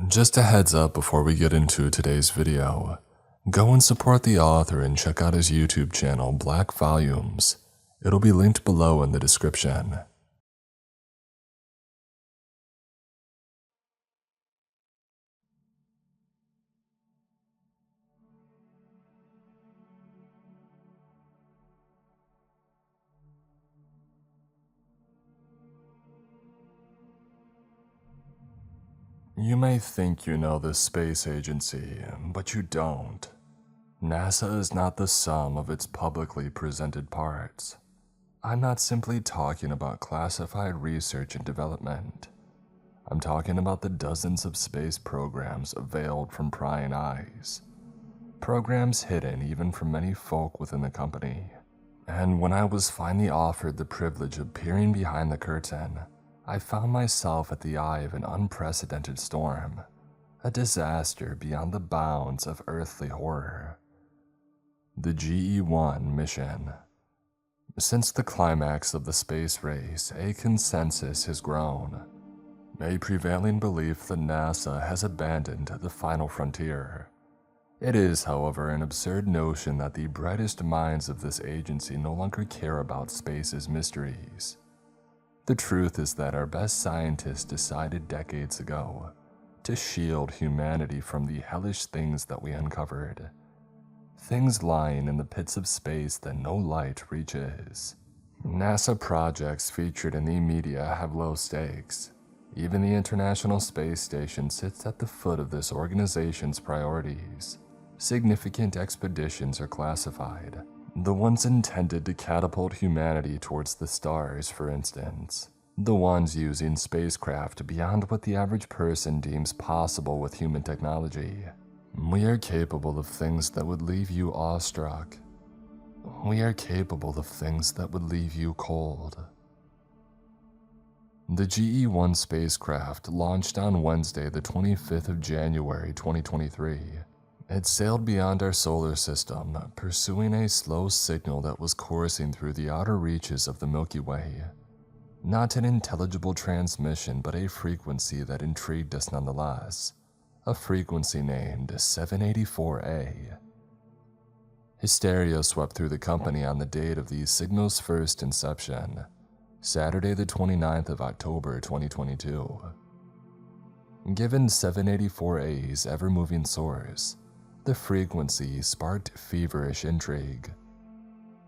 Just a heads up before we get into today's video. Go and support the author and check out his YouTube channel, Black Volumes. It'll be linked below in the description. You may think you know this space agency, but you don't. NASA is not the sum of its publicly presented parts. I'm not simply talking about classified research and development. I'm talking about the dozens of space programs veiled from prying eyes. Programs hidden even from many folk within the company. And when I was finally offered the privilege of peering behind the curtain, I found myself at the eye of an unprecedented storm, a disaster beyond the bounds of earthly horror. The GE-1 mission. Since the climax of the space race, a consensus has grown, a prevailing belief that NASA has abandoned the final frontier. It is, however, an absurd notion that the brightest minds of this agency no longer care about space's mysteries. The truth is that our best scientists decided decades ago to shield humanity from the hellish things that we uncovered. Things lying in the pits of space that no light reaches. NASA projects featured in the media have low stakes. Even the International Space Station sits at the foot of this organization's priorities. Significant expeditions are classified. The ones intended to catapult humanity towards the stars, for instance. The ones using spacecraft beyond what the average person deems possible with human technology. We are capable of things that would leave you awestruck. We are capable of things that would leave you cold. The GE-1 spacecraft launched on Wednesday, the 25th of January, 2023. It sailed beyond our solar system, pursuing a slow signal that was coursing through the outer reaches of the Milky Way. Not an intelligible transmission, but a frequency that intrigued us nonetheless. A frequency named 784A. Hysteria swept through the company on the date of the signal's first inception, Saturday the 29th of October 2022. Given 784A's ever-moving source, the frequency sparked feverish intrigue.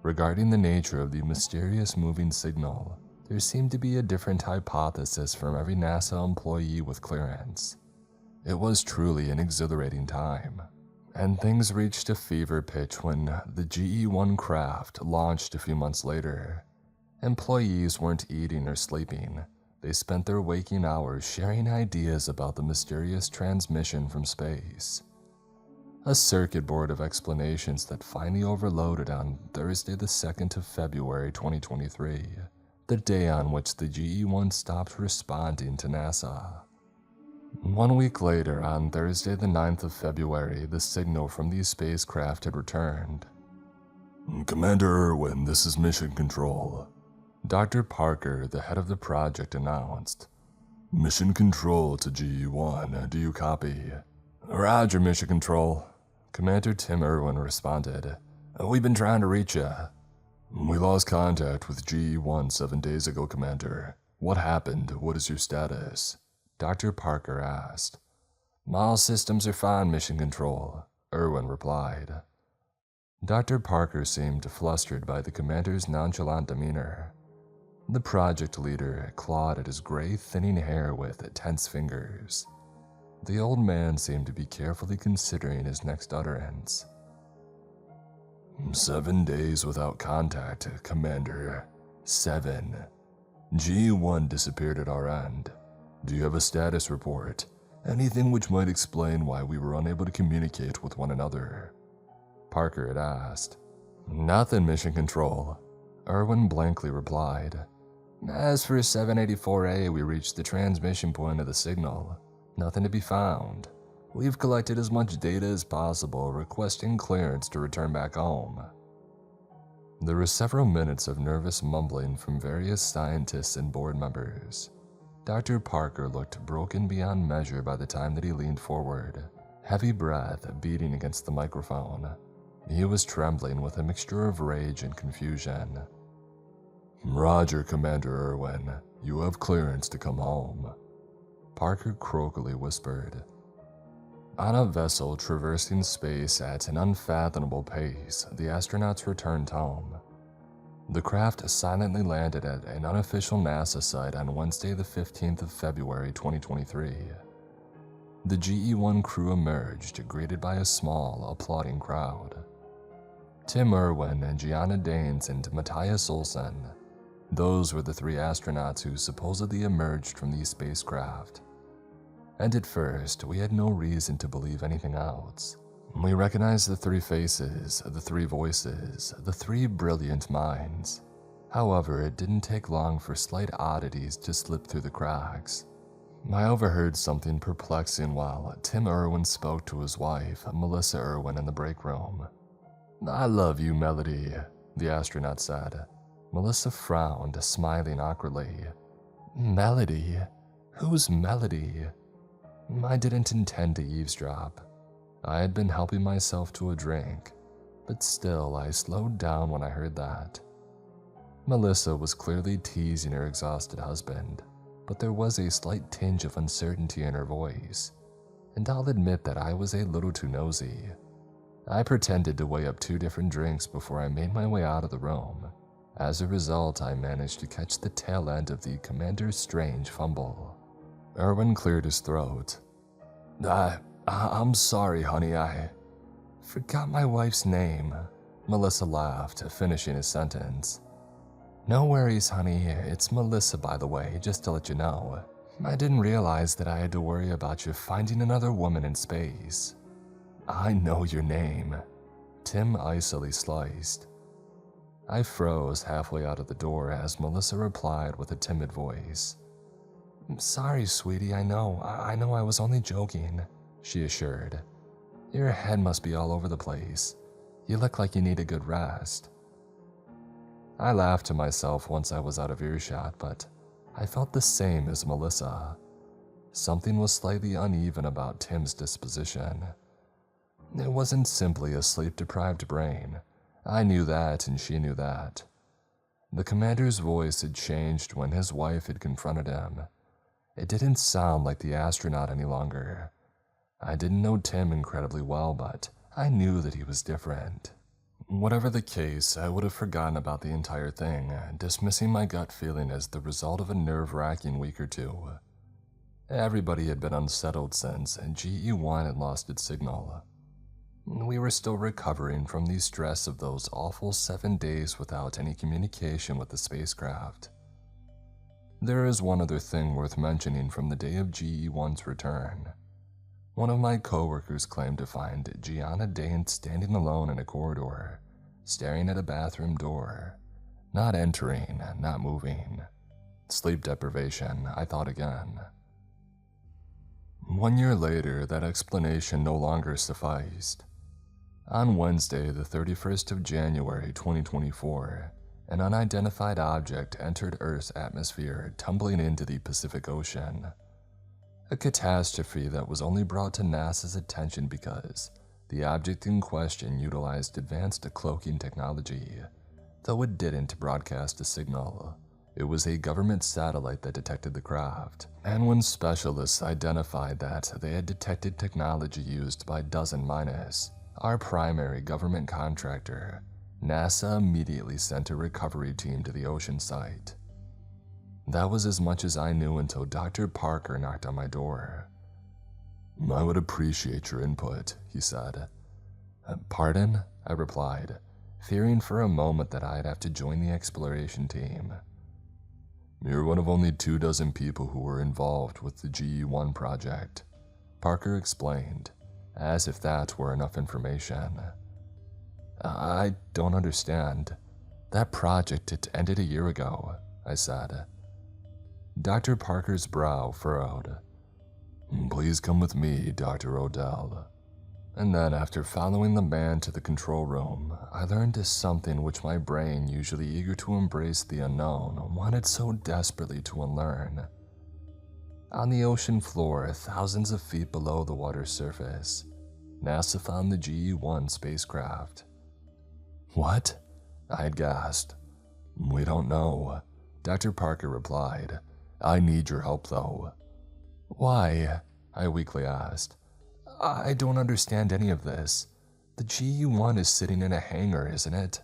Regarding the nature of the mysterious moving signal, there seemed to be a different hypothesis from every NASA employee with clearance. It was truly an exhilarating time, and things reached a fever pitch when the GE-1 craft launched a few months later. Employees weren't eating or sleeping. They spent their waking hours sharing ideas about the mysterious transmission from space. A circuit board of explanations that finally overloaded on Thursday the 2nd of February 2023, the day on which the GE-1 stopped responding to NASA. 1 week later, on Thursday the 9th of February, the signal from the spacecraft had returned. "Commander Irwin, this is Mission Control," Dr. Parker, the head of the project, announced. "Mission Control to GE-1, do you copy?" "Roger, Mission Control," Commander Tim Irwin responded. "We've been trying to reach you." "We lost contact with GE-1 7 days ago, Commander. What happened? What is your status?" Dr. Parker asked. "All systems are fine, Mission Control," Irwin replied. Dr. Parker seemed flustered by the commander's nonchalant demeanor. The project leader clawed at his gray, thinning hair with tense fingers. The old man seemed to be carefully considering his next utterance. 7 days without contact, Commander. 7. GE-1 disappeared at our end. Do you have a status report? Anything which might explain why we were unable to communicate with one another?" Parker had asked. "Nothing, Mission Control," Irwin blankly replied. "As for 784A, we reached the transmission point of the signal. Nothing to be found. We've collected as much data as possible, requesting clearance to return back home." There were several minutes of nervous mumbling from various scientists and board members. Dr. Parker looked broken beyond measure by the time that he leaned forward, heavy breath beating against the microphone. He was trembling with a mixture of rage and confusion. "Roger, Commander Irwin. You have clearance to come home," Parker croakily whispered. On a vessel traversing space at an unfathomable pace, the astronauts returned home. The craft silently landed at an unofficial NASA site on Wednesday the 15th of February 2023. The GE-1 crew emerged, greeted by a small, applauding crowd. Tim Irwin and Gianna Danes and Matthias Olsen. Those were the three astronauts who supposedly emerged from the spacecraft. And at first, we had no reason to believe anything else. We recognized the three faces, the three voices, the three brilliant minds. However, it didn't take long for slight oddities to slip through the cracks. I overheard something perplexing while Tim Irwin spoke to his wife, Melissa Irwin, in the break room. "I love you, Melody," the astronaut said. Melissa frowned, smiling awkwardly. "Melody? Who's Melody?" I didn't intend to eavesdrop. I had been helping myself to a drink, but still I slowed down when I heard that. Melissa was clearly teasing her exhausted husband, but there was a slight tinge of uncertainty in her voice, and I'll admit that I was a little too nosy. I pretended to weigh up 2 different drinks before I made my way out of the room. As a result, I managed to catch the tail end of the commander's strange fumble. Irwin cleared his throat. I'm sorry, honey, I forgot my wife's name," Melissa laughed, finishing his sentence. "No worries, honey, it's Melissa, by the way, just to let you know. I didn't realize that I had to worry about you finding another woman in space." "I know your name," Tim icily sliced. I froze halfway out of the door as Melissa replied with a timid voice. "Sorry, sweetie, I know I was only joking," she assured. "Your head must be all over the place. You look like you need a good rest." I laughed to myself once I was out of earshot, but I felt the same as Melissa. Something was slightly uneven about Tim's disposition. It wasn't simply a sleep-deprived brain. I knew that, and she knew that. The commander's voice had changed when his wife had confronted him. It didn't sound like the astronaut any longer. I didn't know Tim incredibly well, but I knew that he was different. Whatever the case, I would have forgotten about the entire thing, dismissing my gut feeling as the result of a nerve-wracking week or two. Everybody had been unsettled since GE-1 had lost its signal. We were still recovering from the stress of those awful 7 days without any communication with the spacecraft. There is one other thing worth mentioning from the day of GE-1's return. One of my coworkers claimed to find Gianna Dane standing alone in a corridor, staring at a bathroom door, not entering, not moving. Sleep deprivation, I thought again. 1 year later, that explanation no longer sufficed. On Wednesday, the 31st of January 2024, an unidentified object entered Earth's atmosphere, tumbling into the Pacific Ocean. A catastrophe that was only brought to NASA's attention because the object in question utilized advanced cloaking technology. Though it didn't broadcast a signal, it was a government satellite that detected the craft, and when specialists identified that they had detected technology used by Dozen Minus, our primary government contractor, NASA immediately sent a recovery team to the ocean site. That was as much as I knew until Dr. Parker knocked on my door. "I would appreciate your input," he said. "Pardon?" I replied, fearing for a moment that I'd have to join the exploration team. "You're one of only 24 people who were involved with the GE-1 project," Parker explained, as if that were enough information. "I don't understand. That project, it ended a year ago," I said. Dr. Parker's brow furrowed. "Please come with me, Dr. Odell." And then, after following the man to the control room, I learned something which my brain, usually eager to embrace the unknown, wanted so desperately to unlearn. On the ocean floor, thousands of feet below the water's surface, NASA found the GE-1 spacecraft. What? I had gasped. We don't know, Dr. Parker replied. I need your help though. Why? I weakly asked. I don't understand any of this. The GE-1 is sitting in a hangar, isn't it?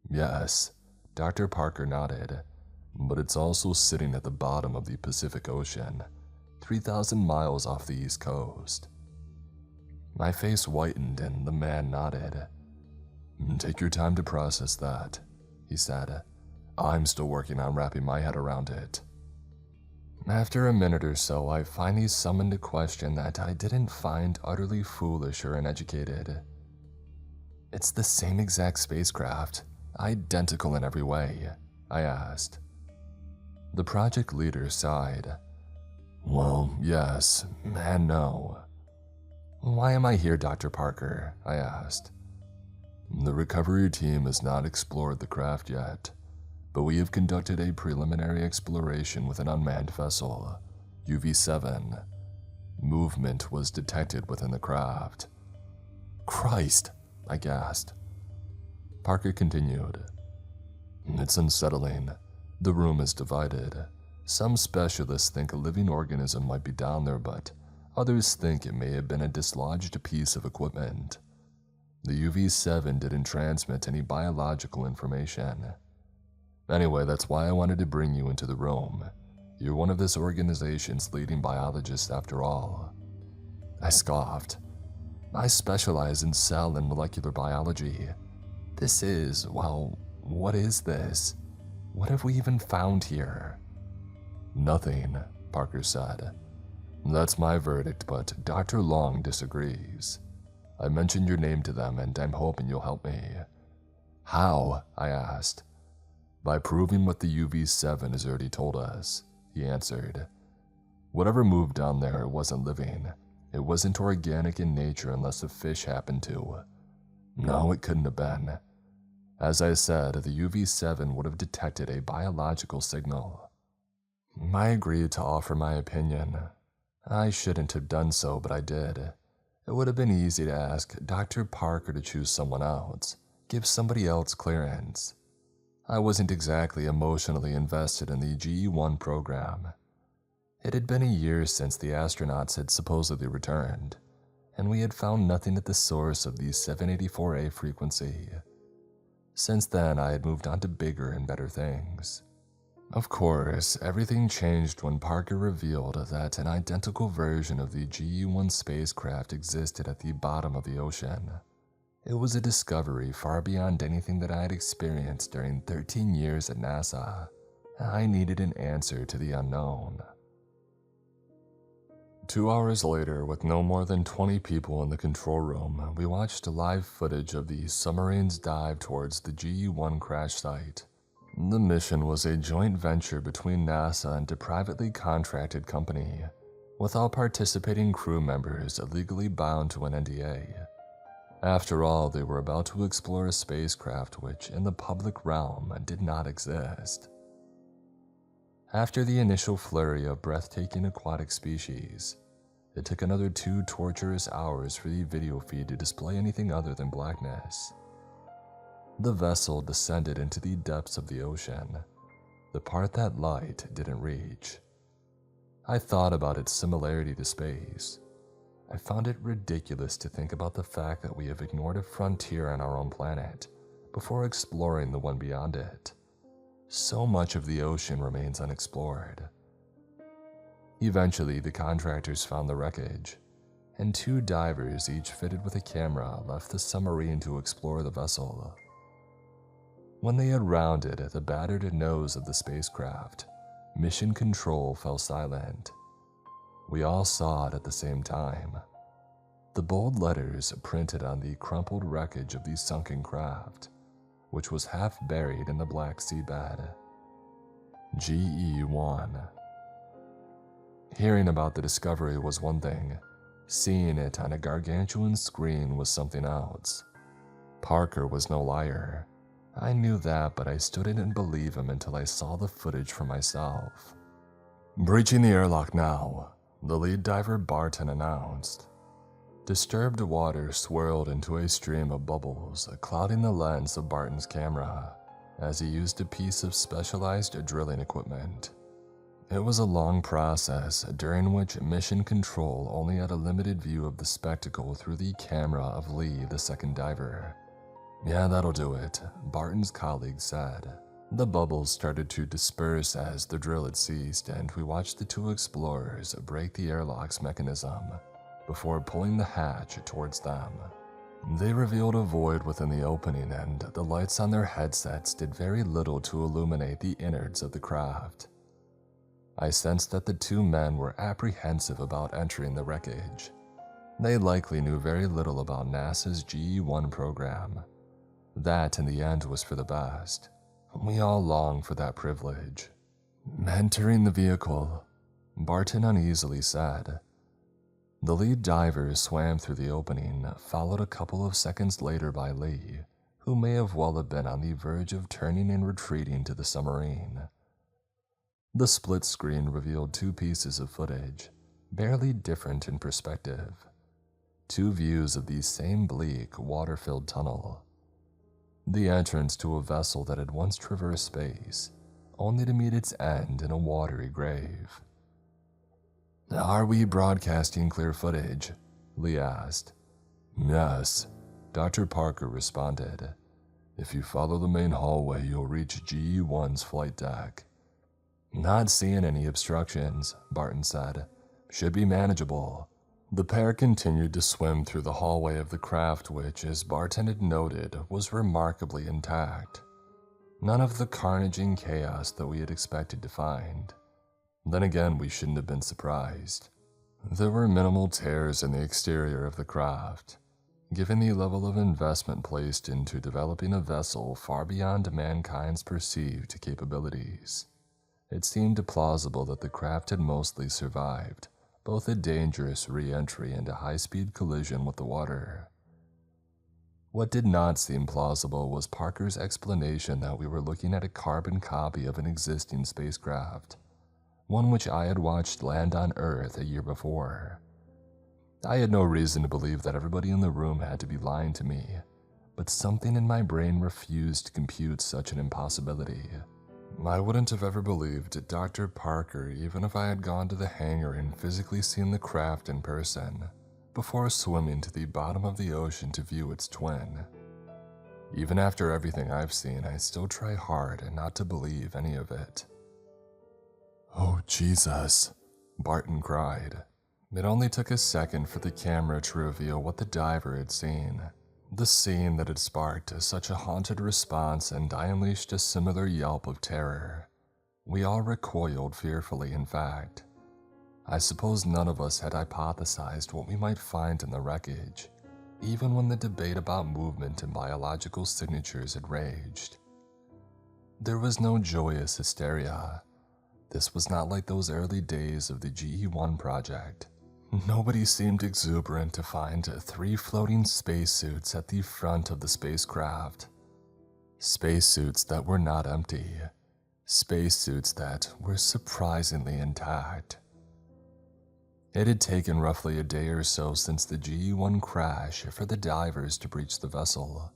Yes, Dr. Parker nodded, but it's also sitting at the bottom of the Pacific Ocean, 3,000 miles off the East Coast. My face whitened and the man nodded. Take your time to process that, he said. I'm still working on wrapping my head around it. After a minute or so, I finally summoned a question that I didn't find utterly foolish or uneducated. It's the same exact spacecraft, identical in every way, I asked. The project leader sighed. Well, yes and no. Why am I here, Dr. Parker? I asked. The recovery team has not explored the craft yet, but we have conducted a preliminary exploration with an unmanned vessel, UV-7. Movement was detected within the craft. Christ, I gasped. Parker continued. It's unsettling. The room is divided. Some specialists think a living organism might be down there, but others think it may have been a dislodged piece of equipment. The UV-7 didn't transmit any biological information. Anyway, that's why I wanted to bring you into the room. You're one of this organization's leading biologists after all. I scoffed. I specialize in cell and molecular biology. This is, well, what is this? What have we even found here? Nothing, Parker said. That's my verdict, but Dr. Long disagrees. I mentioned your name to them and I'm hoping you'll help me. How? I asked. By proving what the UV-7 has already told us, he answered. Whatever moved down there wasn't living. It wasn't organic in nature unless a fish happened to. No, it couldn't have been. As I said, the UV-7 would have detected a biological signal. I agreed to offer my opinion. I shouldn't have done so, but I did. It would have been easy to ask Dr. Parker to choose someone else, give somebody else clearance. I wasn't exactly emotionally invested in the GE-1 program. It had been a year since the astronauts had supposedly returned, and we had found nothing at the source of the 784A frequency. Since then, I had moved on to bigger and better things. Of course, everything changed when Parker revealed that an identical version of the GE-1 spacecraft existed at the bottom of the ocean. It was a discovery far beyond anything that I had experienced during 13 years at NASA. I needed an answer to the unknown. 2 hours later, with no more than 20 people in the control room, we watched live footage of the submarine's dive towards the GE-1 crash site. The mission was a joint venture between NASA and a privately contracted company, with all participating crew members legally bound to an NDA. After all, they were about to explore a spacecraft which, in the public realm, did not exist. After the initial flurry of breathtaking aquatic species, it took another 2 torturous hours for the video feed to display anything other than blackness. The vessel descended into the depths of the ocean, the part that light didn't reach. I thought about its similarity to space. I found it ridiculous to think about the fact that we have ignored a frontier on our own planet before exploring the one beyond it. So much of the ocean remains unexplored. Eventually, the contractors found the wreckage, and 2 divers, each fitted with a camera, left the submarine to explore the vessel. When they had rounded the battered nose of the spacecraft, Mission Control fell silent. We all saw it at the same time. The bold letters printed on the crumpled wreckage of the sunken craft, which was half buried in the black seabed. GE-1. Hearing about the discovery was one thing. Seeing it on a gargantuan screen was something else. Parker was no liar. I knew that, but I still didn't believe him until I saw the footage for myself. "Breaching the airlock now," the lead diver Barton announced. Disturbed water swirled into a stream of bubbles, clouding the lens of Barton's camera as he used a piece of specialized drilling equipment. It was a long process during which Mission Control only had a limited view of the spectacle through the camera of Lee, the second diver. "Yeah, that'll do it," Barton's colleague said. The bubbles started to disperse as the drill had ceased, and we watched the two explorers break the airlock's mechanism before pulling the hatch towards them. They revealed a void within the opening, and the lights on their headsets did very little to illuminate the innards of the craft. I sensed that the two men were apprehensive about entering the wreckage. They likely knew very little about NASA's GE-1 program. That, in the end, was for the best. We all longed for that privilege. "Entering the vehicle," Barton uneasily said. The lead diver swam through the opening, followed a couple of seconds later by Lee, who may have well have been on the verge of turning and retreating to the submarine. The split screen revealed two pieces of footage, barely different in perspective. Two views of the same bleak, water-filled tunnel. The entrance to a vessel that had once traversed space, only to meet its end in a watery grave. "Are we broadcasting clear footage?" Lee asked. "Yes," Dr. Parker responded. "If you follow the main hallway, you'll reach GE-1's flight deck." "Not seeing any obstructions," Barton said. "Should be manageable." The pair continued to swim through the hallway of the craft, which, as Barton had noted, was remarkably intact. None of the carnage and chaos that we had expected to find. Then again, we shouldn't have been surprised. There were minimal tears in the exterior of the craft. Given the level of investment placed into developing a vessel far beyond mankind's perceived capabilities, it seemed plausible that the craft had mostly survived both a dangerous re-entry and a high-speed collision with the water. What did not seem plausible was Parker's explanation that we were looking at a carbon copy of an existing spacecraft, one which I had watched land on Earth a year before. I had no reason to believe that everybody in the room had to be lying to me, but something in my brain refused to compute such an impossibility. I wouldn't have ever believed Dr. Parker even if I had gone to the hangar and physically seen the craft in person, before swimming to the bottom of the ocean to view its twin. Even after everything I've seen, I still try hard not to believe any of it. "Oh, Jesus," Barton cried. It only took a second for the camera to reveal what the diver had seen. The scene that had sparked such a haunted response, and I unleashed a similar yelp of terror. We all recoiled fearfully, in fact. I suppose none of us had hypothesized what we might find in the wreckage, even when the debate about movement and biological signatures had raged. There was no joyous hysteria. This was not like those early days of the GE-1 project. Nobody seemed exuberant to find 3 floating spacesuits at the front of the spacecraft. Spacesuits that were not empty. Spacesuits that were surprisingly intact. It had taken roughly a day or so since the GE-1 crash for the divers to breach the vessel.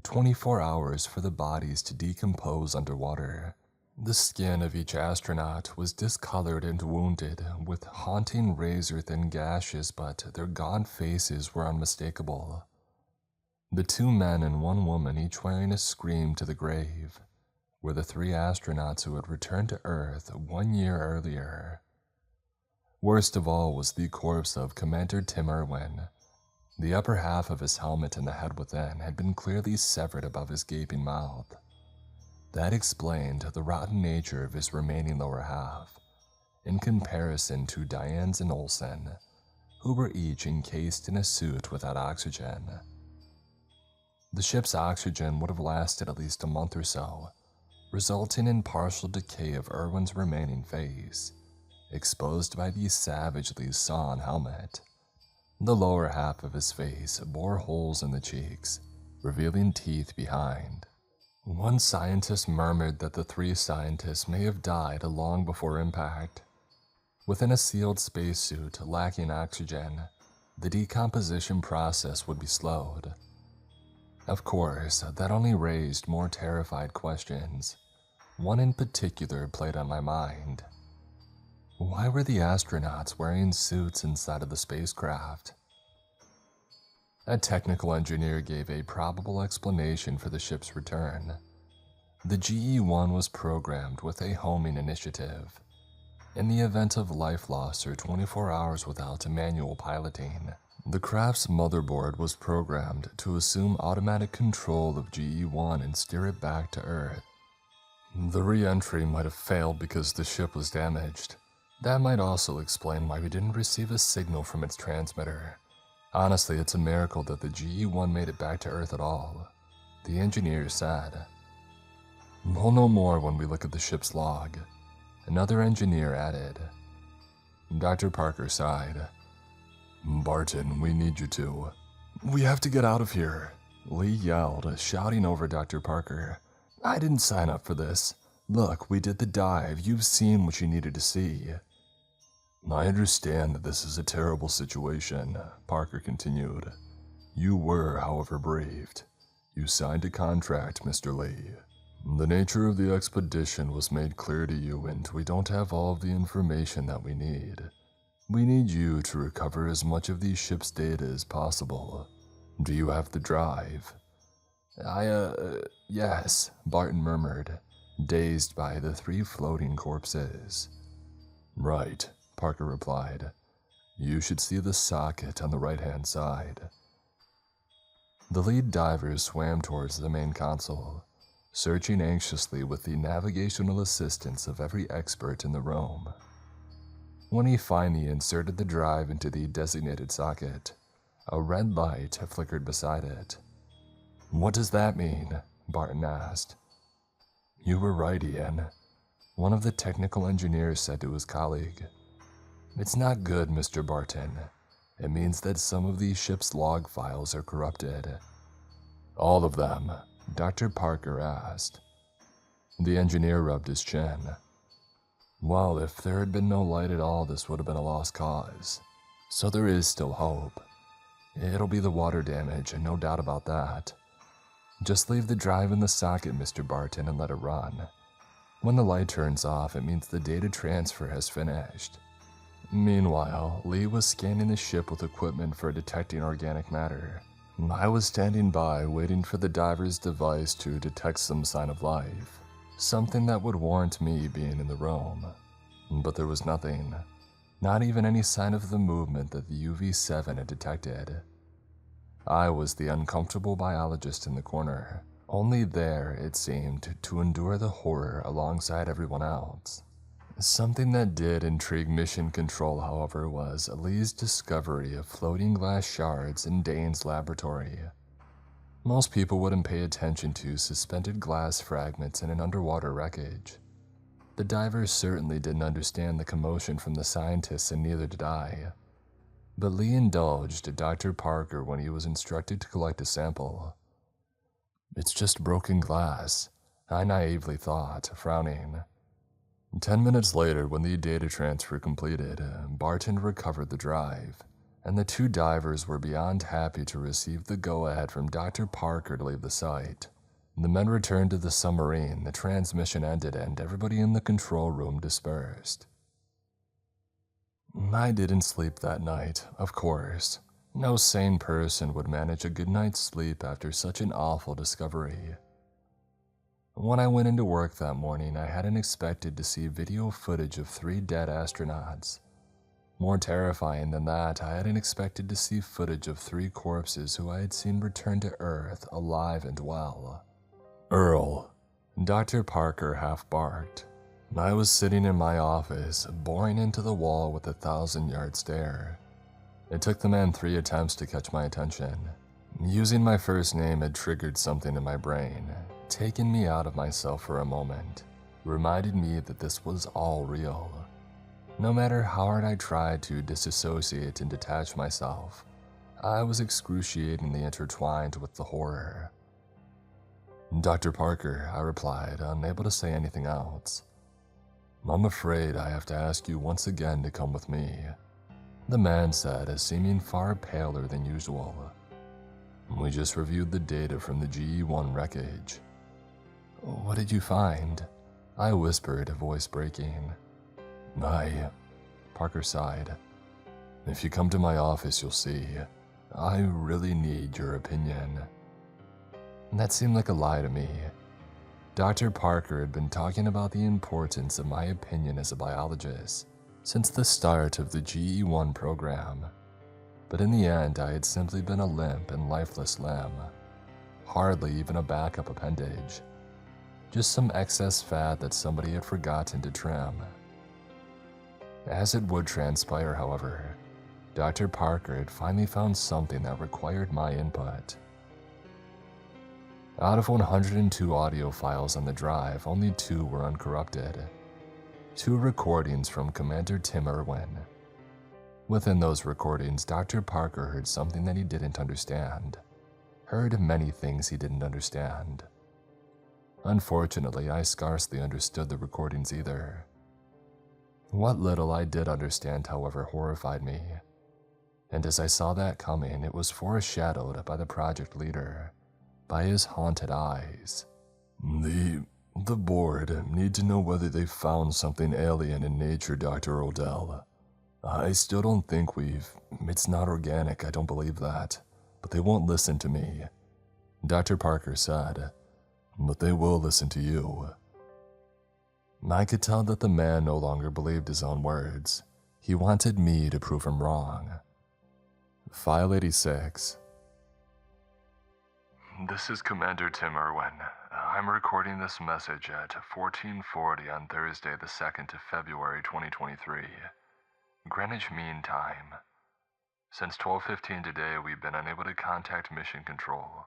24 hours for the bodies to decompose underwater. The skin of each astronaut was discolored and wounded, with haunting razor-thin gashes, but their gaunt faces were unmistakable. The 2 men and 1 woman, each wearing a scream to the grave, were the 3 astronauts who had returned to Earth 1 year earlier. Worst of all was the corpse of Commander Tim Irwin. The upper half of his helmet and the head within had been clearly severed above his gaping mouth. That explained the rotten nature of his remaining lower half, in comparison to Diane's and Olsen, who were each encased in a suit without oxygen. The ship's oxygen would have lasted at least a month or so, resulting in partial decay of Irwin's remaining face, exposed by the savagely sawn helmet. The lower half of his face bore holes in the cheeks, revealing teeth behind. One scientist murmured that the 3 scientists may have died long before impact, Within a sealed spacesuit lacking oxygen, the decomposition process would be slowed. Of course, that only raised more terrified questions. One in particular played on my mind. Why were the astronauts wearing suits inside of the spacecraft? A technical engineer gave a probable explanation for the ship's return. The GE-1 was programmed with a homing initiative. In the event of life loss or 24 hours without manual piloting, the craft's motherboard was programmed to assume automatic control of GE-1 and steer it back to Earth. The re-entry might have failed because the ship was damaged. That might also explain why we didn't receive a signal from its transmitter. Honestly, it's a miracle that the GE-1 made it back to Earth at all, the engineer said. We'll know more when we look at the ship's log, another engineer added. Dr. Parker sighed. Barton, we need you to. We have to get out of here, Lee yelled, shouting over Dr. Parker. I didn't sign up for this. Look, we did the dive. You've seen what you needed to see. I understand that this is a terrible situation, Parker continued. You were, however, briefed. You signed a contract, Mr. Lee. The nature of the expedition was made clear to you, and we don't have all of the information that we need. We need you to recover as much of the ship's data as possible. Do you have the drive? Yes, Barton murmured, dazed by the 3 floating corpses. Right, Parker replied. You should see the socket on the right-hand side. The lead diver swam towards the main console, searching anxiously with the navigational assistance of every expert in the room. When he finally inserted the drive into the designated socket, a red light flickered beside it. What does that mean? Barton asked. You were right, Ian, one of the technical engineers said to his colleague. It's not good, Mr. Barton. It means that some of the ship's log files are corrupted. All of them? Dr. Parker asked. The engineer rubbed his chin. Well, if there had been no light at all, this would have been a lost cause. So there is still hope. It'll be the water damage, and no doubt about that. Just leave the drive in the socket, Mr. Barton, and let it run. When the light turns off, it means the data transfer has finished. Meanwhile, Lee was scanning the ship with equipment for detecting organic matter. I was standing by, waiting for the diver's device to detect some sign of life, something that would warrant me being in the room. But there was nothing, not even any sign of the movement that the UV-7 had detected. I was the uncomfortable biologist in the corner, only there, it seemed, to endure the horror alongside everyone else. Something that did intrigue Mission Control, however, was Lee's discovery of floating glass shards in Dane's laboratory. Most people wouldn't pay attention to suspended glass fragments in an underwater wreckage. The divers certainly didn't understand the commotion from the scientists, and neither did I. But Lee indulged Dr. Parker when he was instructed to collect a sample. It's just broken glass, I naively thought, frowning. 10 minutes later, when the data transfer completed, Barton recovered the drive, and the 2 divers were beyond happy to receive the go-ahead from Dr. Parker to leave the site. The men returned to the submarine, the transmission ended, and everybody in the control room dispersed. I didn't sleep that night, of course. No sane person would manage a good night's sleep after such an awful discovery. When I went into work that morning, I hadn't expected to see video footage of 3 dead astronauts. More terrifying than that, I hadn't expected to see footage of 3 corpses who I had seen return to Earth alive and well. Earl, Dr. Parker half barked. I was sitting in my office, boring into the wall with a 1,000-yard stare. It took the man 3 attempts to catch my attention. Using my first name had triggered something in my brain, taken me out of myself for a moment, reminded me that this was all real. No matter how hard I tried to disassociate and detach myself, I was excruciatingly intertwined with the horror. Dr. Parker, I replied, unable to say anything else. I'm afraid I have to ask you once again to come with me, the man said, seeming far paler than usual. We just reviewed the data from the GE1 wreckage. What did you find? I whispered, voice breaking. Parker sighed. If you come to my office, you'll see. I really need your opinion. That seemed like a lie to me. Dr. Parker had been talking about the importance of my opinion as a biologist since the start of the GE1 program. But in the end, I had simply been a limp and lifeless limb. Hardly even a backup appendage. Just some excess fat that somebody had forgotten to trim. As it would transpire, however, Dr. Parker had finally found something that required my input. Out of 102 audio files on the drive, only 2 were uncorrupted. 2 recordings from Commander Tim Irwin. Within those recordings, Dr. Parker heard something that he didn't understand. Heard many things he didn't understand. Unfortunately, I scarcely understood the recordings either. What little I did understand, however, horrified me. And as I saw that coming, it was foreshadowed by the project leader, by his haunted eyes. The board need to know whether they found something alien in nature, Dr. Odell. I still don't think it's not organic, I don't believe that. But they won't listen to me, Dr. Parker said. But they will listen to you. I could tell that the man no longer believed his own words. He wanted me to prove him wrong. File 86. This is Commander Tim Irwin. I'm recording this message at 14:40 on Thursday, the 2nd of February 2023. Greenwich Mean Time. Since 12:15 today, we've been unable to contact Mission Control.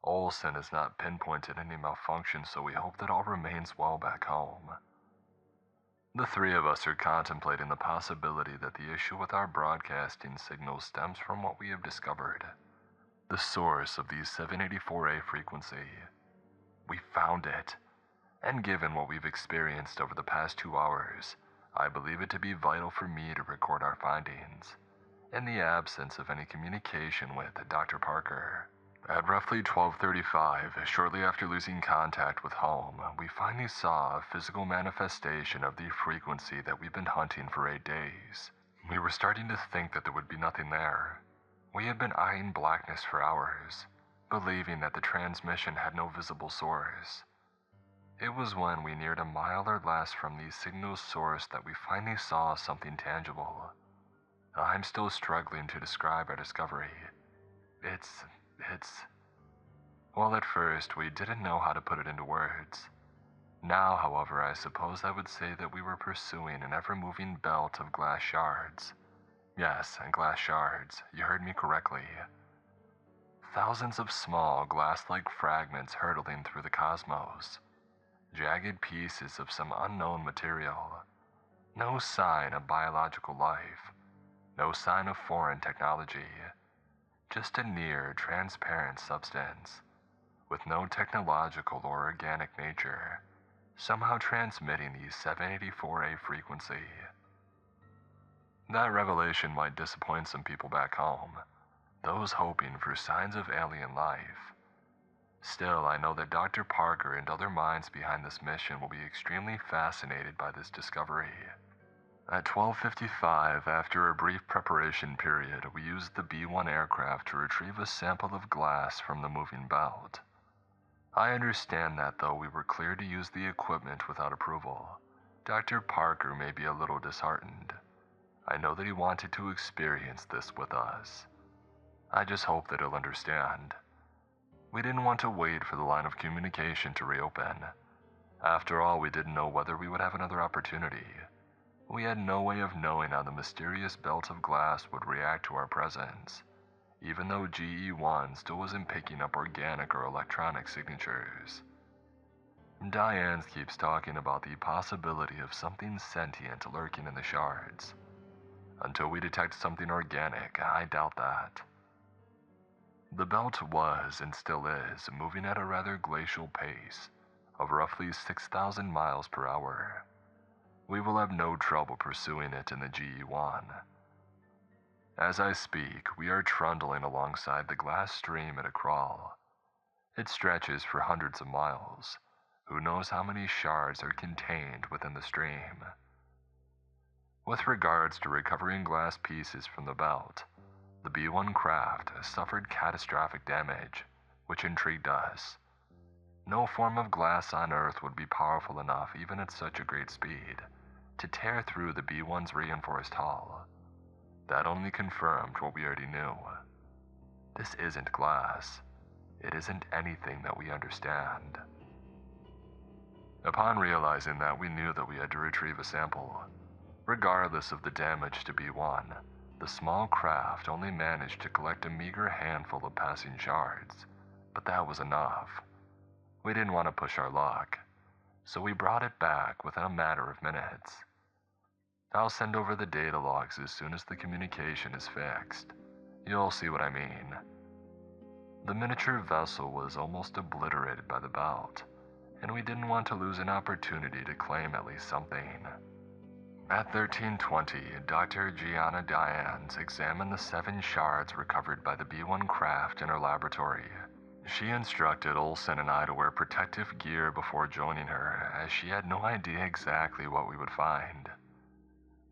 Olsen has not pinpointed any malfunction, so we hope that all remains well back home. The 3 of us are contemplating the possibility that the issue with our broadcasting signal stems from what we have discovered. The source of the 784A frequency. We found it. And given what we've experienced over the past 2 hours, I believe it to be vital for me to record our findings, in the absence of any communication with Dr. Parker. At roughly 12:35, shortly after losing contact with home, we finally saw a physical manifestation of the frequency that we've been hunting for 8 days. We were starting to think that there would be nothing there. We had been eyeing blackness for hours, believing that the transmission had no visible source. It was when we neared a mile or less from the signal's source that we finally saw something tangible. I'm still struggling to describe our discovery. Well, at first, we didn't know how to put it into words. Now, however, I suppose I would say that we were pursuing an ever-moving belt of glass shards. Yes, and glass shards, you heard me correctly. Thousands of small, glass-like fragments hurtling through the cosmos. Jagged pieces of some unknown material. No sign of biological life. No sign of foreign technology. Just a near transparent substance, with no technological or organic nature, somehow transmitting the 784A frequency. That revelation might disappoint some people back home, those hoping for signs of alien life. Still, I know that Dr. Parker and other minds behind this mission will be extremely fascinated by this discovery. At 12:55, after a brief preparation period, we used the B-1 aircraft to retrieve a sample of glass from the moving belt. I understand that though we were cleared to use the equipment without approval, Dr. Parker may be a little disheartened. I know that he wanted to experience this with us. I just hope that he'll understand. We didn't want to wait for the line of communication to reopen. After all, we didn't know whether we would have another opportunity. We had no way of knowing how the mysterious belt of glass would react to our presence, even though GE1 still wasn't picking up organic or electronic signatures. Diane keeps talking about the possibility of something sentient lurking in the shards. Until we detect something organic, I doubt that. The belt was, and still is, moving at a rather glacial pace of roughly 6,000 miles per hour. we will have no trouble pursuing it in the GE1. As I speak, we are trundling alongside the glass stream at a crawl. It stretches for hundreds of miles. Who knows how many shards are contained within the stream? With regards to recovering glass pieces from the belt, the B-1 craft suffered catastrophic damage, which intrigued us. No form of glass on Earth would be powerful enough, even at such a great speed, to tear through the B-1's reinforced hull. That only confirmed what we already knew. This isn't glass. It isn't anything that we understand. Upon realizing that, we knew that we had to retrieve a sample. Regardless of the damage to B-1, the small craft only managed to collect a meager handful of passing shards, but that was enough. We didn't want to push our luck, so we brought it back within a matter of minutes. I'll send over the data logs as soon as the communication is fixed. You'll see what I mean. The miniature vessel was almost obliterated by the belt, and we didn't want to lose an opportunity to claim at least something. At 13:20, Dr. Gianna Dianes examined the 7 shards recovered by the B-1 craft in her laboratory. She instructed Olsen and I to wear protective gear before joining her, as she had no idea exactly what we would find.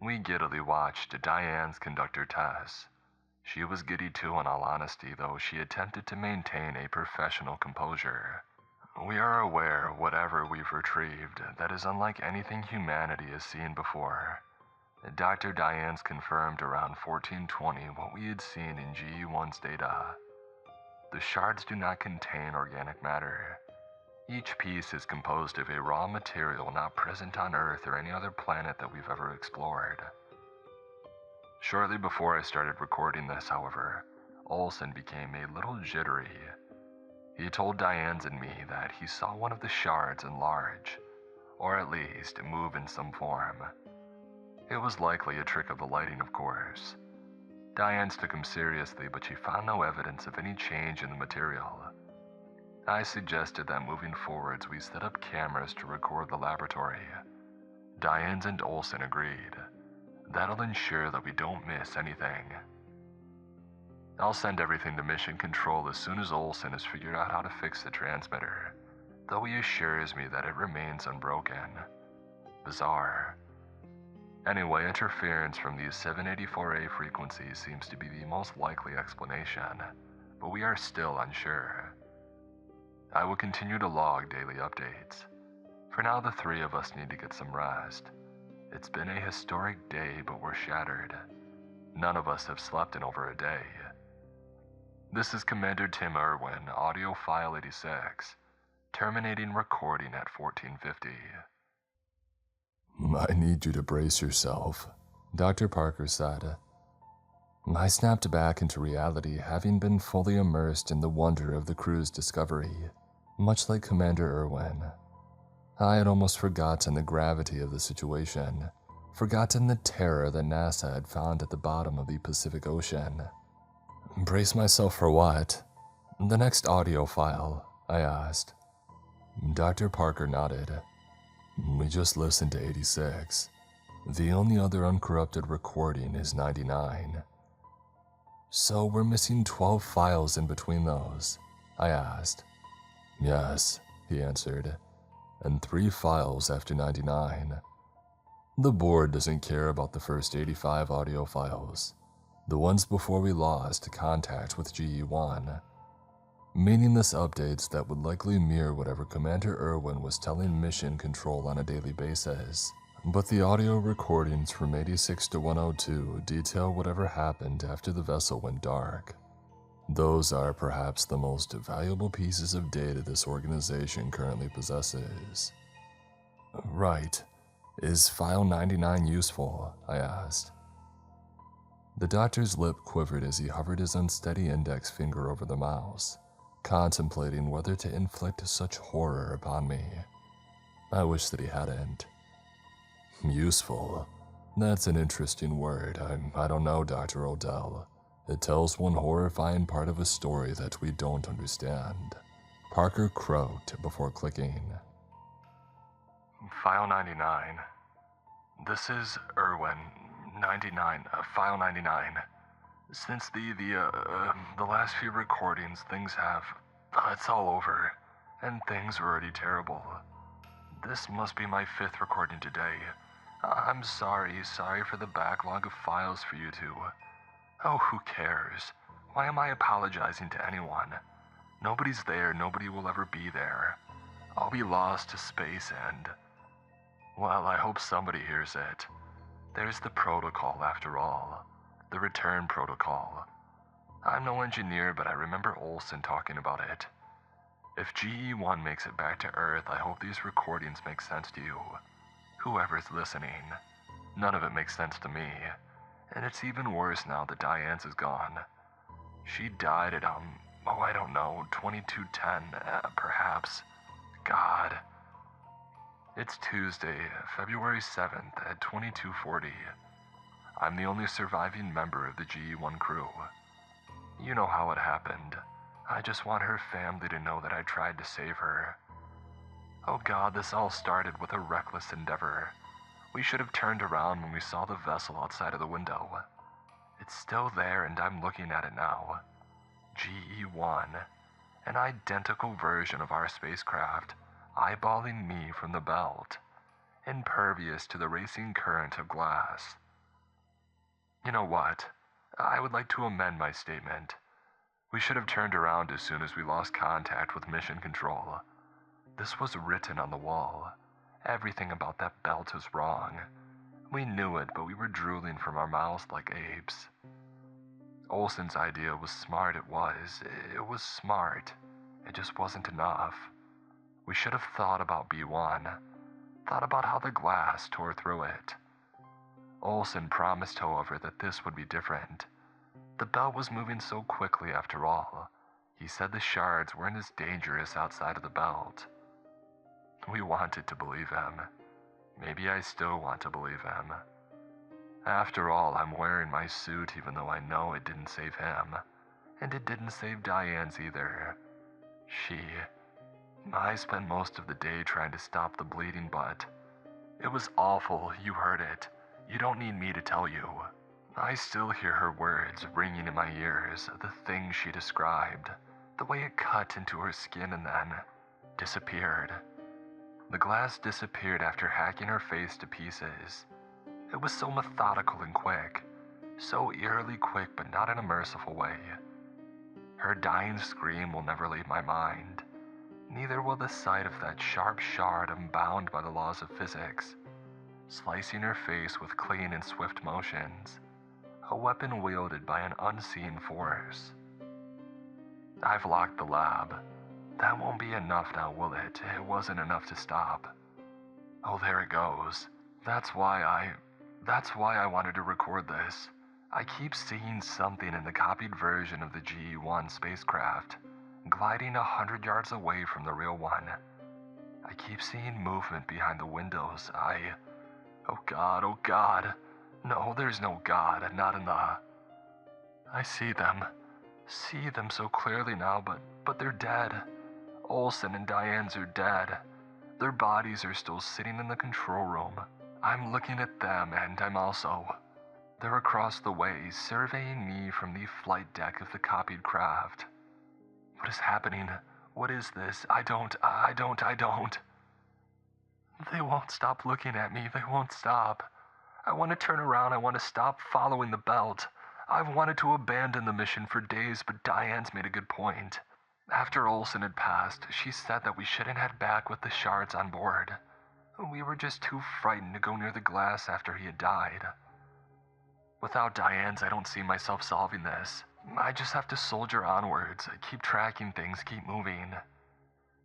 We giddily watched Diane's conduct her tests. She was giddy too, in all honesty, though she attempted to maintain a professional composure. We are aware, whatever we've retrieved, that is unlike anything humanity has seen before. Dr. Dianes confirmed around 1420 what we had seen in GE1's data. The shards do not contain organic matter. Each piece is composed of a raw material not present on Earth or any other planet that we've ever explored. Shortly before I started recording this, however, Olsen became a little jittery. He told Dianes and me that he saw one of the shards enlarge, or at least move in some form. It was likely a trick of the lighting, of course. Dianes took him seriously, but she found no evidence of any change in the material. I suggested that moving forwards we set up cameras to record the laboratory. Dianes and Olsen agreed. That'll ensure that we don't miss anything. I'll send everything to Mission Control as soon as Olsen has figured out how to fix the transmitter, though he assures me that it remains unbroken. Bizarre. Anyway, interference from these 784A frequencies seems to be the most likely explanation, but we are still unsure. I will continue to log daily updates. For now, the 3 of us need to get some rest. It's been a historic day, but we're shattered. None of us have slept in over a day. This is Commander Tim Irwin, audio file 86, terminating recording at 1450. I need you to brace yourself, Dr. Parker said. I snapped back into reality, having been fully immersed in the wonder of the crew's discovery, much like Commander Irwin. I had almost forgotten the gravity of the situation, forgotten the terror that NASA had found at the bottom of the Pacific Ocean. Brace myself for what? The next audio file, I asked. Dr. Parker nodded. We just listened to 86. The only other uncorrupted recording is 99. So we're missing 12 files in between those, I asked. Yes, he answered, and 3 files after 99. The board doesn't care about the first 85 audio files, the ones before we lost contact with GE1, meaning this updates that would likely mirror whatever Commander Irwin was telling Mission Control on a daily basis. But the audio recordings from 86 to 102 detail whatever happened after the vessel went dark. Those are perhaps the most valuable pieces of data this organization currently possesses. Right. Is file 99 useful? I asked. The doctor's lip quivered as he hovered his unsteady index finger over the mouse, contemplating whether to inflict such horror upon me. I wish that he hadn't. Useful. That's an interesting word. I don't know, Dr. Odell. It tells one horrifying part of a story that we don't understand. Parker croaked before clicking. File 99. This is Irwin, 99, file 99. Since the last few recordings, things have, it's all over, and things are already terrible. This must be my 5th recording today. I'm sorry for the backlog of files for you two. Oh, who cares? Why am I apologizing to anyone? Nobody's there, nobody will ever be there. I'll be lost to space and... Well, I hope somebody hears it. There's the protocol after all. The return protocol. I'm no engineer, but I remember Olsen talking about it. If GE1 makes it back to Earth, I hope these recordings make sense to you. Whoever's listening. None of it makes sense to me. And it's even worse now that Diane's is gone. She died at, I don't know, 2210, perhaps. God. It's Tuesday, February 7th at 2240. I'm the only surviving member of the GE1 crew. You know how it happened. I just want her family to know that I tried to save her. Oh God, this all started with a reckless endeavor. We should have turned around when we saw the vessel outside of the window. It's still there and I'm looking at it now. GE1, an identical version of our spacecraft, eyeballing me from the belt, impervious to the racing current of glass. You know what? I would like to amend my statement. We should have turned around as soon as we lost contact with mission control. This was written on the wall. Everything about that belt was wrong. We knew it, but we were drooling from our mouths like apes. Olsen's idea was smart, it was smart. It just wasn't enough. We should have thought about B1, thought about how the glass tore through it. Olsen promised, however, that this would be different. The belt was moving so quickly after all. He said the shards weren't as dangerous outside of the belt. We wanted to believe him. Maybe I still want to believe him. After all, I'm wearing my suit even though I know it didn't save him. And it didn't save Diane's either. I spent most of the day trying to stop the bleeding, but it was awful. You heard it. You don't need me to tell you. I still hear her words ringing in my ears, the things she described, the way it cut into her skin and then disappeared. The glass disappeared after hacking her face to pieces. It was so methodical and quick, so eerily quick but not in a merciful way. Her dying scream will never leave my mind. Neither will the sight of that sharp shard unbound by the laws of physics, slicing her face with clean and swift motions, a weapon wielded by an unseen force. I've locked the lab. That won't be enough now, will it? It wasn't enough to stop. Oh, there it goes. That's why I wanted to record this. I keep seeing something in the copied version of the GE1 spacecraft, gliding 100 yards away from the real one. I keep seeing movement behind the windows. Oh God. No, there's no God, not in the... I see them so clearly now, but they're dead. Olsen and Diane's are dead. Their bodies are still sitting in the control room. I'm looking at them and they're across the way, surveying me from the flight deck of the copied craft. What is happening? What is this? I don't. They won't stop looking at me. They won't stop. I want to turn around. I want to stop following the belt. I've wanted to abandon the mission for days, but Diane's made a good point. After Olsen had passed, she said that we shouldn't head back with the shards on board. We were just too frightened to go near the glass after he had died. Without Diane's, I don't see myself solving this. I just have to soldier onwards, keep tracking things, keep moving.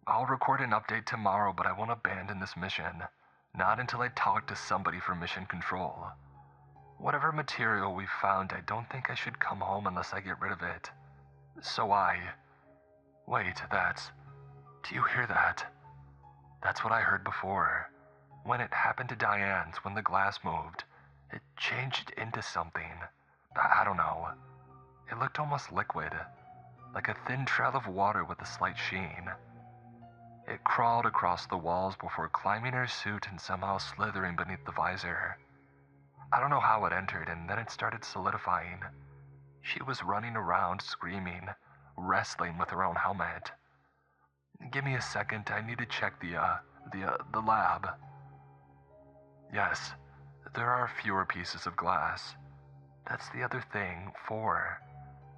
I'll record an update tomorrow, but I won't abandon this mission. Not until I talk to somebody from mission control. Whatever material we found, I don't think I should come home unless I get rid of it. Wait, do you hear that? That's what I heard before. When it happened to Diane's, when the glass moved, it changed into something. I don't know. It looked almost liquid, like a thin trail of water with a slight sheen. It crawled across the walls before climbing her suit and somehow slithering beneath the visor. I don't know how it entered, and then it started solidifying. She was running around, screaming, wrestling with her own helmet. Give me a second, I need to check the lab. Yes, there are fewer pieces of glass. That's the other thing, 4.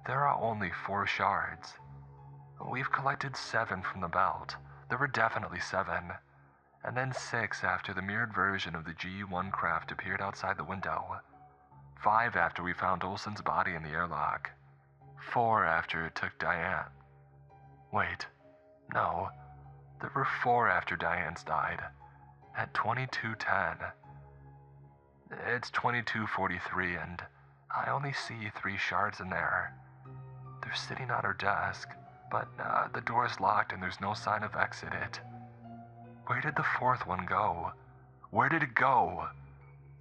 There are only 4 shards. We've collected 7 from the belt. There were definitely 7. And then 6 after the mirrored version of the GE-1 craft appeared outside the window. 5 after we found Olsen's body in the airlock. 4 after it took Diane. Wait, no. There were 4 after Diane's died. At 22:10. It's 22:43 and I only see 3 shards in there. They're sitting on her desk, but the door's locked and there's no sign of exit. Where did the 4th one go? Where did it go?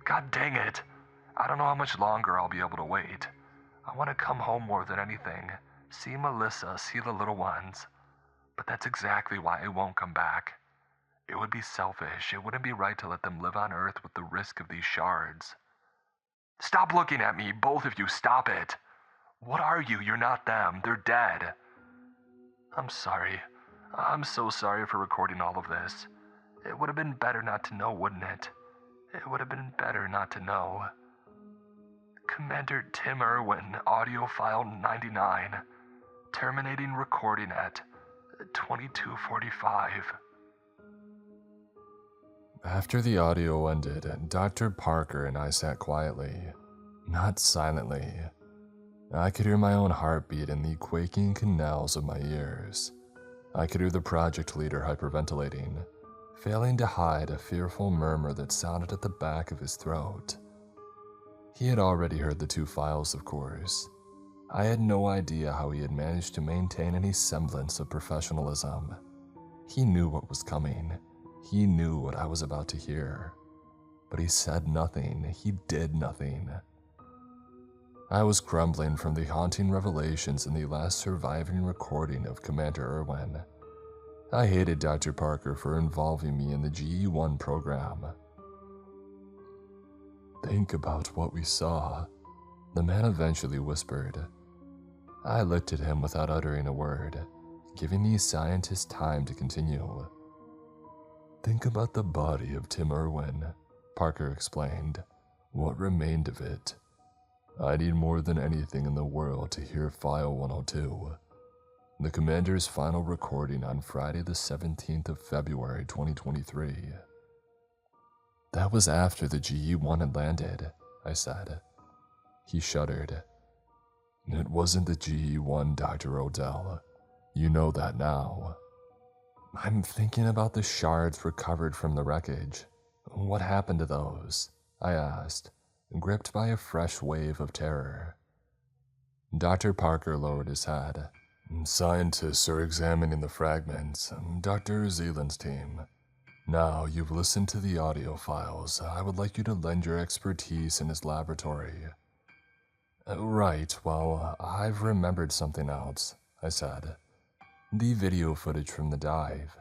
God dang it! I don't know how much longer I'll be able to wait. I want to come home more than anything. See Melissa, see the little ones. But that's exactly why I won't come back. It would be selfish. It wouldn't be right to let them live on Earth with the risk of these shards. Stop looking at me, both of you, stop it! What are you? You're not them. They're dead. I'm sorry. I'm so sorry for recording all of this. It would have been better not to know, wouldn't it? It would have been better not to know. Commander Tim Irwin, audio file 99. Terminating recording at 22:45. After the audio ended, Dr. Parker and I sat quietly, not silently. I could hear my own heartbeat in the quaking canals of my ears. I could hear the project leader hyperventilating, failing to hide a fearful murmur that sounded at the back of his throat. He had already heard the 2 files, of course. I had no idea how he had managed to maintain any semblance of professionalism. He knew what was coming. He knew what I was about to hear. But he said nothing. He did nothing. I was crumbling from the haunting revelations in the last surviving recording of Commander Irwin. I hated Dr. Parker for involving me in the GE-1 program. Think about what we saw, the man eventually whispered. I looked at him without uttering a word, giving the scientist time to continue. Think about the body of Tim Irwin, Parker explained. What remained of it? I need more than anything in the world to hear File 102, the Commander's final recording on Friday the 17th of February 2023. That was after the GE-1 had landed, I said. He shuddered. It wasn't the GE-1, Dr. Odell. You know that now. I'm thinking about the shards recovered from the wreckage. What happened to those? I asked, gripped by a fresh wave of terror. Dr. Parker lowered his head. Scientists are examining the fragments. Dr. Zeeland's team. Now you've listened to the audio files. I would like you to lend your expertise in his laboratory. Right, well, I've remembered something else, I said. The video footage from the dive.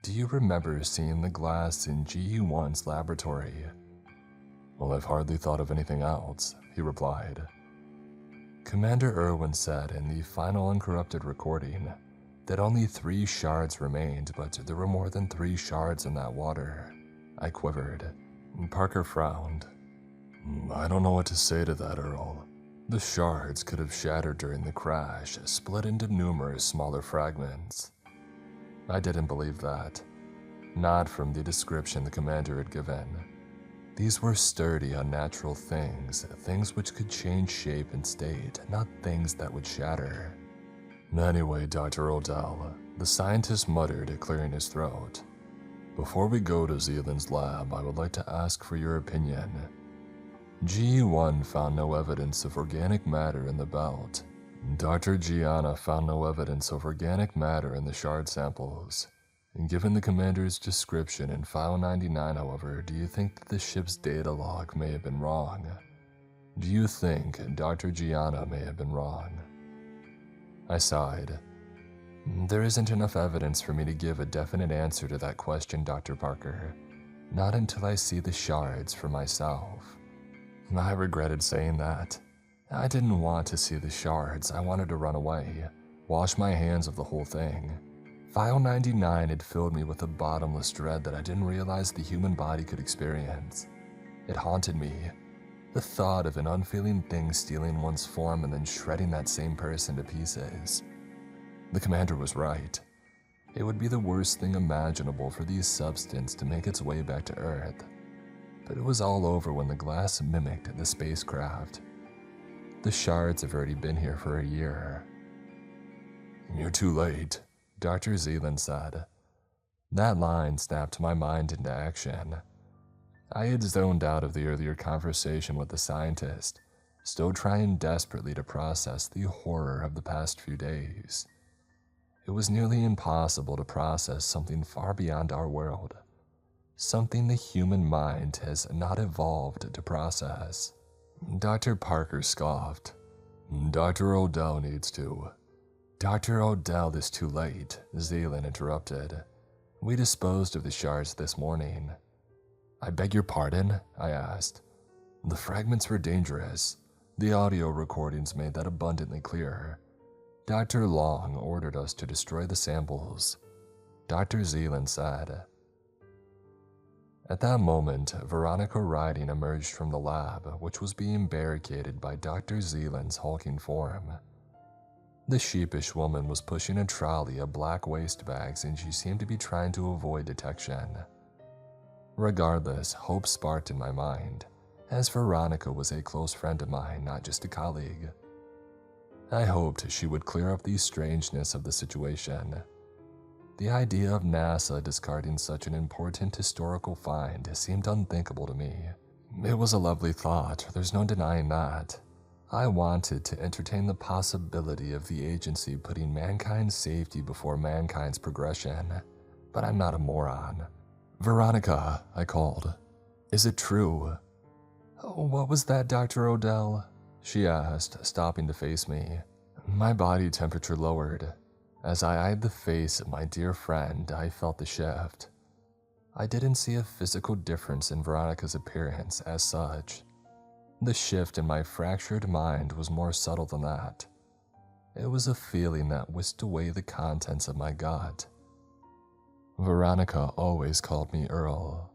Do you remember seeing the glass in GE-1's laboratory? Well, I've hardly thought of anything else, he replied. Commander Irwin said in the final uncorrupted recording that only 3 shards remained, but there were more than 3 shards in that water. I quivered. Parker frowned. I don't know what to say to that, Earl. The shards could have shattered during the crash, split into numerous smaller fragments. I didn't believe that. Not from the description the commander had given. These were sturdy, unnatural things, things which could change shape and state, not things that would shatter. Anyway, Dr. Odell, the scientist muttered, clearing his throat. Before we go to Zeeland's lab, I would like to ask for your opinion. GE-1 found no evidence of organic matter in the belt. Dr. Gianna found no evidence of organic matter in the shard samples. Given the commander's description in File 99, however, do you think that the ship's data log may have been wrong? Do you think Dr. Gianna may have been wrong? I sighed. There isn't enough evidence for me to give a definite answer to that question, Dr. Parker. Not until I see the shards for myself. I regretted saying that. I didn't want to see the shards. I wanted to run away, wash my hands of the whole thing. File 99 had filled me with a bottomless dread that I didn't realize the human body could experience. It haunted me. The thought of an unfeeling thing stealing one's form and then shredding that same person to pieces. The commander was right. It would be the worst thing imaginable for these substances to make its way back to Earth. But it was all over when the glass mimicked the spacecraft. The shards have already been here for a year. "You're too late," Dr. Zealand said. That line snapped my mind into action. I had zoned out of the earlier conversation with the scientist, still trying desperately to process the horror of the past few days. It was nearly impossible to process something far beyond our world, something the human mind has not evolved to process. Dr. Parker scoffed. "Dr. Odell needs to." "Dr. Odell is too late," Zealand interrupted. "We disposed of the shards this morning." "I beg your pardon?" I asked. "The fragments were dangerous. The audio recordings made that abundantly clear. Dr. Long ordered us to destroy the samples," Dr. Zealand said. At that moment, Veronica Riding emerged from the lab, which was being barricaded by Dr. Zealand's hulking form. The sheepish woman was pushing a trolley of black waste bags, and she seemed to be trying to avoid detection. Regardless, hope sparked in my mind, as Veronica was a close friend of mine, not just a colleague. I hoped she would clear up the strangeness of the situation. The idea of NASA discarding such an important historical find seemed unthinkable to me. It was a lovely thought, there's no denying that. I wanted to entertain the possibility of the agency putting mankind's safety before mankind's progression, but I'm not a moron. "Veronica," I called. "Is it true?" "Oh, what was that, Dr. Odell?" she asked, stopping to face me. My body temperature lowered. As I eyed the face of my dear friend, I felt the shift. I didn't see a physical difference in Veronica's appearance as such. The shift in my fractured mind was more subtle than that. It was a feeling that whisked away the contents of my gut. Veronica always called me Earl.